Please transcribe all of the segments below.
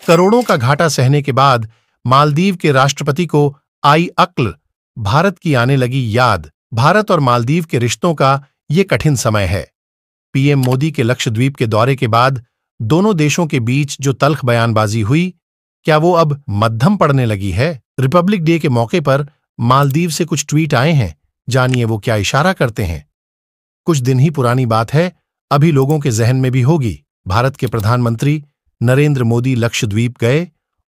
करोड़ों का घाटा सहने के बाद मालदीव के राष्ट्रपति को आई अक्ल, भारत की आने लगी याद। भारत और मालदीव के रिश्तों का ये कठिन समय है। पीएम मोदी के लक्षद्वीप के दौरे के बाद दोनों देशों के बीच जो तल्ख बयानबाजी हुई, क्या वो अब मध्यम पड़ने लगी है? रिपब्लिक डे के मौके पर मालदीव से कुछ ट्वीट आए हैं, जानिए वो क्या इशारा करते हैं। कुछ दिन ही पुरानी बात है, अभी लोगों के जहन में भी होगी। भारत के प्रधानमंत्री नरेंद्र मोदी लक्षद्वीप गए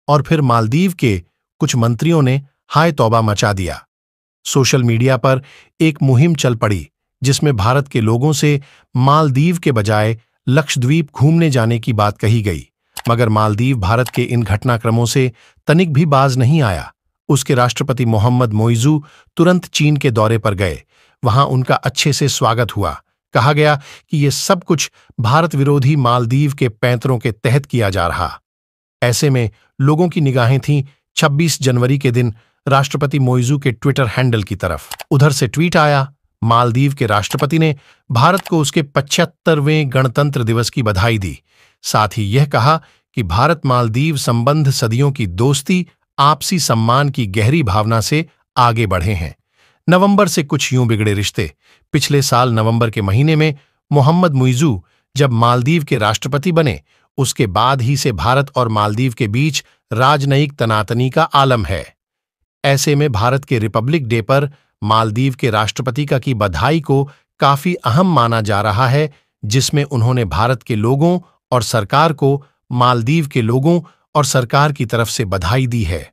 और फिर मालदीव के कुछ मंत्रियों ने हाय तौबा मचा दिया। सोशल मीडिया पर एक मुहिम चल पड़ी जिसमें भारत के लोगों से मालदीव के बजाय लक्षद्वीप घूमने जाने की बात कही गई, मगर मालदीव भारत के इन घटनाक्रमों से तनिक भी बाज नहीं आया। उसके राष्ट्रपति मोहम्मद मोइजू तुरंत चीन के दौरे पर गए। वहां उनका अच्छे से स्वागत हुआ। कहा गया कि ये सब कुछ भारत विरोधी मालदीव के पैंतरों के तहत किया जा रहा। ऐसे में लोगों की निगाहें थीं 26 जनवरी के दिन राष्ट्रपति मोइजू के ट्विटर हैंडल की तरफ। उधर से ट्वीट आया। मालदीव के राष्ट्रपति ने भारत को उसके 75वें गणतंत्र दिवस की बधाई दी। साथ ही यह कहा कि भारत मालदीव संबंध सदियों की दोस्ती, आपसी सम्मान की गहरी भावना से आगे बढ़े हैं। नवंबर से कुछ यूं बिगड़े रिश्ते। पिछले साल नवंबर के महीने में मोहम्मद मुइजू जब मालदीव के राष्ट्रपति बने, उसके बाद ही से भारत और मालदीव के बीच राजनयिक तनातनी का आलम है। ऐसे में भारत के रिपब्लिक डे पर मालदीव के राष्ट्रपति का की बधाई को काफी अहम माना जा रहा है, जिसमें उन्होंने भारत के लोगों और सरकार को मालदीव के लोगों और सरकार की तरफ से बधाई दी है।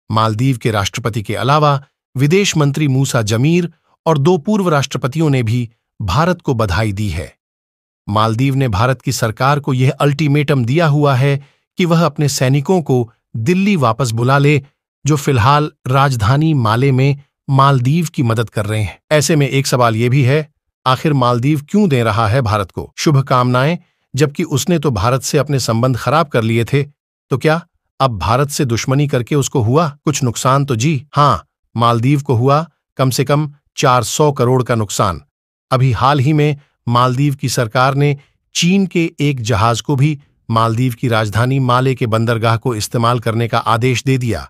मालदीव के राष्ट्रपति के अलावा विदेश मंत्री मूसा जमीर और 2 पूर्व राष्ट्रपतियों ने भी भारत को बधाई दी है। मालदीव ने भारत की सरकार को यह अल्टीमेटम दिया हुआ है कि वह अपने सैनिकों को दिल्ली वापस बुला ले, जो फिलहाल राजधानी माले में मालदीव की मदद कर रहे हैं। ऐसे में एक सवाल यह भी है, आखिर मालदीव क्यों दे रहा है भारत को शुभकामनाएं, जबकि उसने तो भारत से अपने संबंध खराब कर लिए थे? तो क्या अब भारत से दुश्मनी करके उसको हुआ कुछ नुकसान? तो जी हां, मालदीव को हुआ कम से कम 400 करोड़ का नुकसान। अभी हाल ही में मालदीव की सरकार ने चीन के एक जहाज को भी मालदीव की राजधानी माले के बंदरगाह को इस्तेमाल करने का आदेश दे दिया।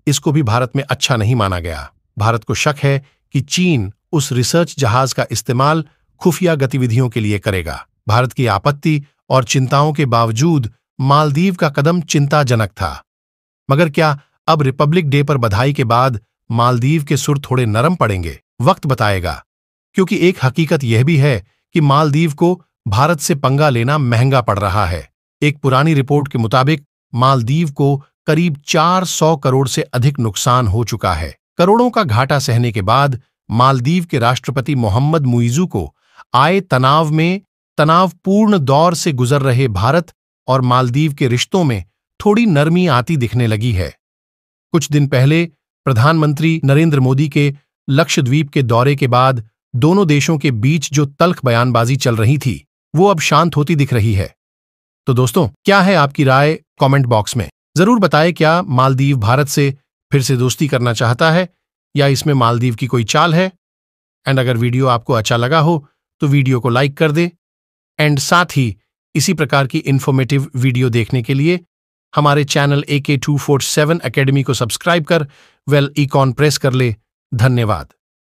इसको भी भारत में अच्छा नहीं माना गया। भारत को शक है कि चीन उस रिसर्च जहाज का इस्तेमाल खुफिया गतिविधियों के लिए करेगा। भारत की आपत्ति और चिंताओं के बावजूद मालदीव का कदम चिंताजनक था। मगर क्या अब रिपब्लिक डे पर बधाई के बाद मालदीव के सुर थोड़े नरम पड़ेंगे? वक्त बताएगा, क्योंकि एक हकीकत यह भी है कि मालदीव को भारत से पंगा लेना महंगा पड़ रहा है। एक पुरानी रिपोर्ट के मुताबिक मालदीव को करीब 400 करोड़ से अधिक नुकसान हो चुका है। करोड़ों का घाटा सहने के बाद मालदीव के राष्ट्रपति मोहम्मद मुइजू को आए तनाव में तनावपूर्ण दौर से गुजर रहे भारत और मालदीव के रिश्तों में थोड़ी नरमी आती दिखने लगी है। कुछ दिन पहले प्रधानमंत्री नरेंद्र मोदी के लक्षद्वीप के दौरे के बाद दोनों देशों के बीच जो तल्ख बयानबाजी चल रही थी, वो अब शांत होती दिख रही है। तो दोस्तों, क्या है आपकी राय? कमेंट बॉक्स में जरूर बताएं। क्या मालदीव भारत से फिर से दोस्ती करना चाहता है या इसमें मालदीव की कोई चाल है? एंड अगर वीडियो आपको अच्छा लगा हो तो वीडियो को लाइक कर दे। एंड साथ ही इसी प्रकार की इंफॉर्मेटिव वीडियो देखने के लिए हमारे चैनल AK247 एकेडमी को सब्सक्राइब कर बेल आइकॉन प्रेस कर ले। धन्यवाद।